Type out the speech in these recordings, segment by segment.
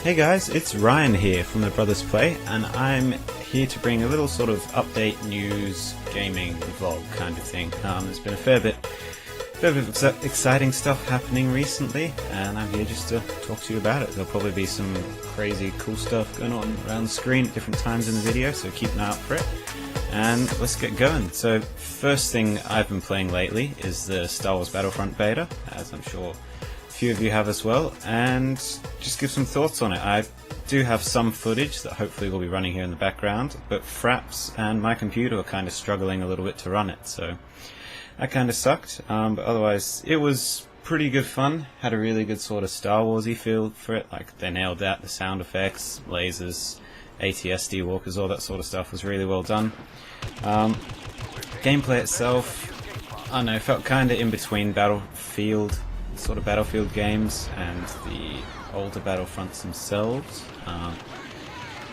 Hey guys, it's Ryan here from the Brothers Play, and I'm here to bring a little sort of update, news, gaming vlog kind of thing. There's been a fair bit of exciting stuff happening recently, and I'm here just to talk to you about it. There'll probably be some crazy cool stuff going on around the screen at different times in the video, so keep an eye out for it. And let's get going. So first thing I've been playing lately is the Star Wars BattleFront Beta, as I'm sure a few of you have as well, and just give some thoughts on it. I do have some footage that hopefully will be running here in the background, but Fraps and my computer were kind of struggling a little bit to run it, so that kind of sucked. But otherwise it was pretty good fun. Had a really good sort of Star Warsy feel for it, like they nailed that. The sound effects, lasers, AT-ST walkers, all that sort of stuff was really well done. Gameplay itself, I don't know, felt kind of in between Battlefield games and the older Battlefronts themselves.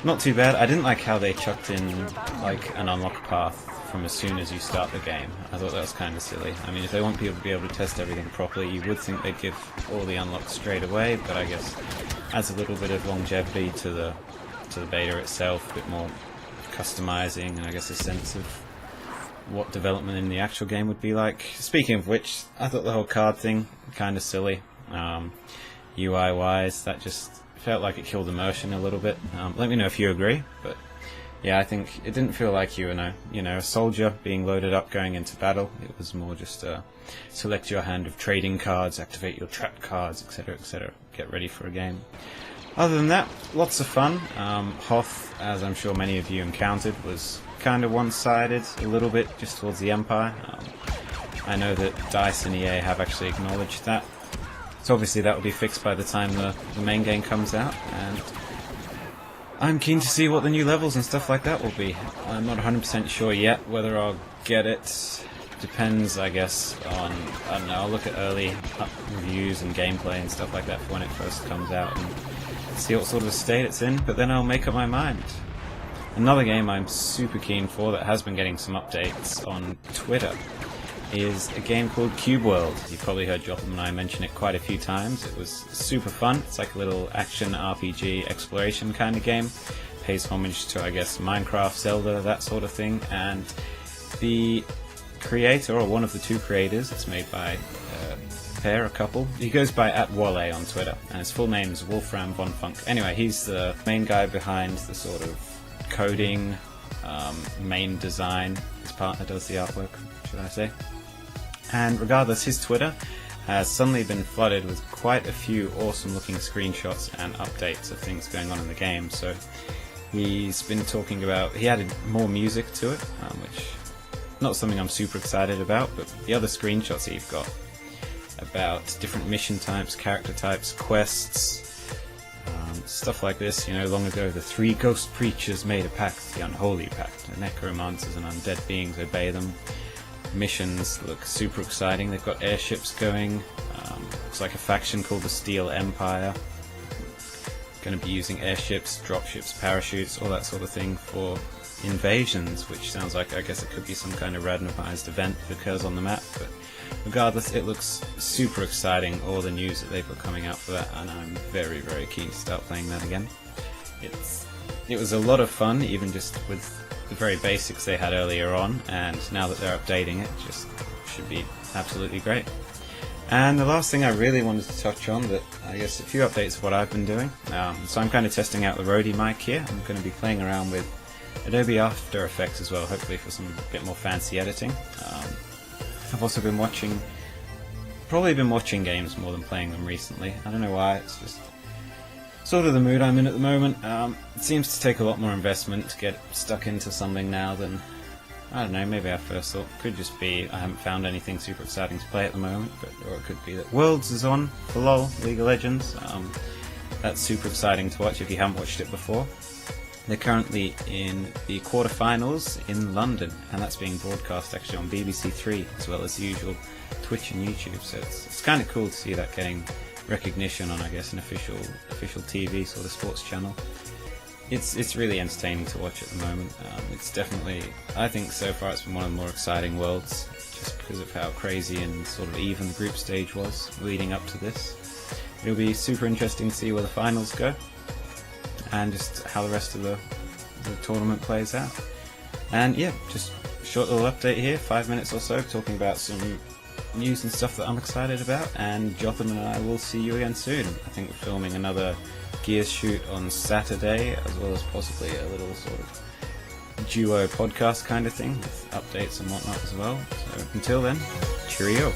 Not too bad. I didn't like how they chucked in like an unlock path from as soon as you start the game. I thought that was kind of silly. I mean, if they want people to be able to test everything properly, you would think they'd give all the unlocks straight away, but I guess adds a little bit of longevity to the beta itself, a bit more customizing, and I guess a sense of what development in the actual game would be like. Speaking of which, I thought the whole card thing kind of silly. UI wise, that just felt like it killed immersion a little bit. Let me know if you agree, but yeah, I think it didn't feel like you were a soldier being loaded up going into battle. It was more just select your hand of trading cards, activate your trap cards, etc, etc, get ready for a game. Other than that, lots of fun. Hoth, as I'm sure many of you encountered, was kind of one-sided a little bit, just towards the Empire. I know that DICE and EA have actually acknowledged that, so obviously that will be fixed by the time the main game comes out, and I'm keen to see what the new levels and stuff like that will be. I'm not 100% sure yet whether I'll get it. Depends, I guess, on, I don't know, I'll look at early reviews and gameplay and stuff like that for when it first comes out and see what sort of a state it's in, but then I'll make up my mind. Another game I'm super keen for that has been getting some updates on Twitter is a game called CubeWorld. You've probably heard Jotham and I mention it quite a few times. It was super fun. It's like a little action RPG exploration kind of game. Pays homage to, I guess, Minecraft, Zelda, that sort of thing. And the creator, or one of the two creators, it's made by a couple. He goes by @Wale on Twitter, and his full name is Wolfram von Funk. Anyway, he's the main guy behind the sort of coding, main design. His partner does the artwork, should I say. And regardless, his Twitter has suddenly been flooded with quite a few awesome looking screenshots and updates of things going on in the game. So he's been talking about, he added more music to it, which not something I'm super excited about, but the other screenshots that you've got about different mission types, character types, quests, stuff like this. Long ago the three ghost preachers made a pact, the unholy pact. The necromancers and undead beings obey them. Missions look super exciting. They've got airships going. Looks like a faction called the Steel Empire. Going to be using airships, dropships, parachutes, all that sort of thing for invasions, which sounds like, I guess it could be some kind of randomized event that occurs on the map, but regardless, it looks super exciting, all the news that they've got coming out for that, and I'm very, very keen to start playing that again. It was a lot of fun, even just with the very basics they had earlier on, and now that they're updating it, just should be absolutely great. And the last thing I really wanted to touch on, that I guess a few updates of what I've been doing. So I'm kind of testing out the Rode mic here. I'm going to be playing around with Adobe After Effects as well, hopefully for some bit more fancy editing. I've also been probably been watching games more than playing them recently. I don't know why, it's just sort of the mood I'm in at the moment. It seems to take a lot more investment to get stuck into something now than, I don't know, maybe I first thought. Could just be I haven't found anything super exciting to play at the moment, or it could be that Worlds is on for LoL, League of Legends. That's super exciting to watch if you haven't watched it before. They're currently in the quarterfinals in London, and that's being broadcast actually on BBC Three as well as the usual Twitch and YouTube. So it's kind of cool to see that getting recognition on, I guess, an official TV sort of sports channel. It's really entertaining to watch at the moment. It's definitely, I think so far it's been one of the more exciting worlds, just because of how crazy and sort of even the group stage was leading up to this. It'll be super interesting to see where the finals go. and just how the rest of the tournament plays out. And yeah, just a short little update here, 5 minutes or so, talking about some news and stuff that I'm excited about, and Jotham and I will see you again soon. I think we're filming another Gears shoot on Saturday, as well as possibly a little sort of duo podcast kind of thing with updates and whatnot as well. So until then, cheerio.